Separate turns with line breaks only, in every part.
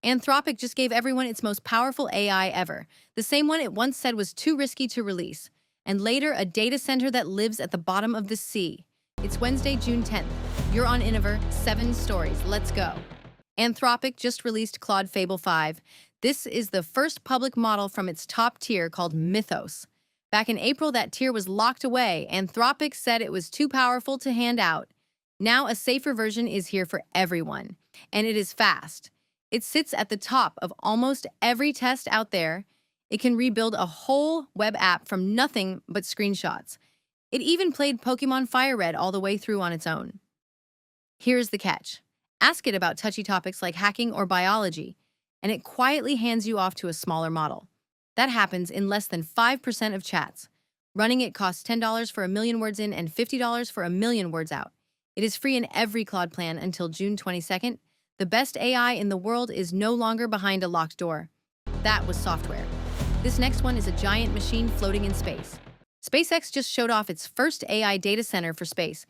Anthropic just gave everyone its most powerful AI ever, the same one it once said was too risky to release, and later a data center that lives at the bottom of the sea. It's Wednesday, June 10th. You're on Innover, 7 stories. Let's go. Anthropic just released Claude Fable 5. This is the first public model from its top tier called Mythos. Back in April, that tier was locked away. Anthropic said it was too powerful to hand out. Now a safer version is here for everyone, and it is fast. It sits at the top of almost every test out there. It can rebuild a whole web app from nothing but screenshots. It even played Pokemon Fire Red all the way through on its own. Here's the catch. Ask it about touchy topics like hacking or biology, and it quietly hands you off to a smaller model. That happens in less than 5% of chats. Running it costs $10 for 1,000,000 words in and $50 for 1,000,000 words out. It is free in every Claude plan until June 22nd. The best AI in the world is no longer behind a locked door. That was software. This next one is a giant machine floating in space. SpaceX just showed off its first AI data center for space.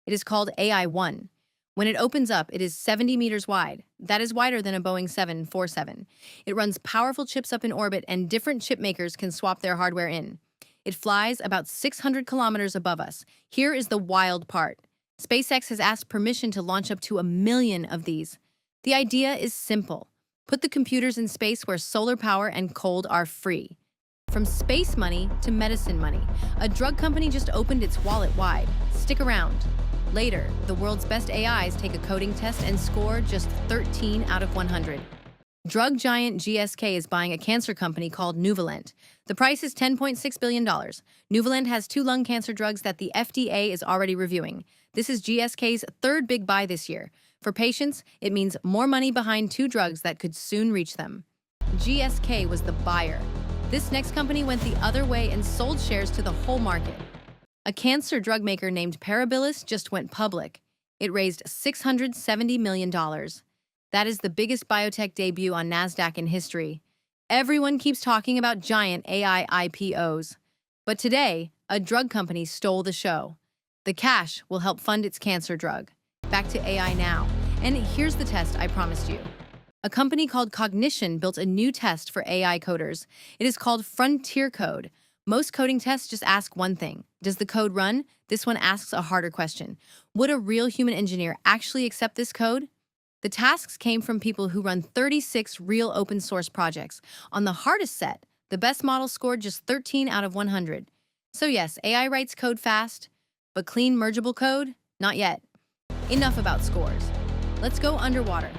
It is called AI-1. When it opens up, it is 70 meters wide. That is wider than a Boeing 747. It runs powerful chips up in orbit, and different chip makers can swap their hardware in. It flies about 600 kilometers above us. Here is the wild part. SpaceX has asked permission to launch up to 1,000,000 of these. The idea is simple. Put the computers in space where solar power and cold are free. From space money to medicine money, a drug company just opened its wallet wide. Stick around. Later, the world's best AIs take a coding test and score just 13 out of 100. Drug giant GSK is buying a cancer company called Nuvalent. The price is $10.6 billion. Nuvalent has 2 lung cancer drugs that the FDA is already reviewing. This is GSK's third big buy this year. For patients, it means more money behind 2 drugs that could soon reach them. GSK was the buyer. This next company went the other way and sold shares to the whole market. A cancer drug maker named Parabilis just went public. It raised $670 million. That is the biggest biotech debut on NASDAQ in history. Everyone keeps talking about giant AI IPOs. But today, a drug company stole the show. The cash will help fund its cancer drug. Back to AI now. And here's the test I promised you. A company called Cognition built a new test for AI coders. It is called Frontier Code. Most coding tests just ask one thing. Does the code run? This one asks a harder question. Would a real human engineer actually accept this code? The tasks came from people who run 36 real open source projects. On the hardest set, the best model scored just 13 out of 100. So yes, AI writes code fast, but clean mergeable code? Not yet. Enough about scores. Let's go underwater.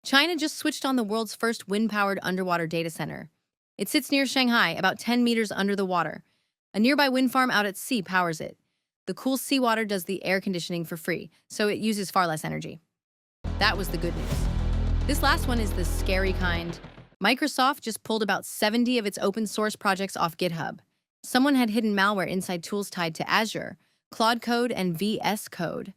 China just switched on the world's first wind-powered underwater data center. It sits near Shanghai, about 10 meters under the water. A nearby wind farm out at sea powers it. The cool seawater does the air conditioning for free, so it uses far less energy. That was the good news. This last one is the scary kind. Microsoft just pulled about 70 of its open source projects off GitHub. Someone had hidden malware inside tools tied to Azure, Claude Code, and VS Code.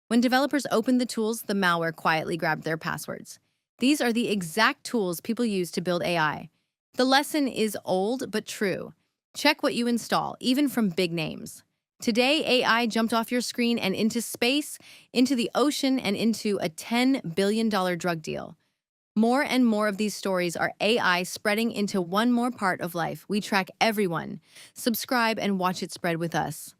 When developers opened the tools, the malware quietly grabbed their passwords. These are the exact tools people use to build AI. The lesson is old but true. Check what you install, even from big names. Today, AI jumped off your screen and into space, into the ocean, and into a $10 billion drug deal. More and more of these stories are AI spreading into one more part of life. We track everyone. Subscribe and watch it spread with us.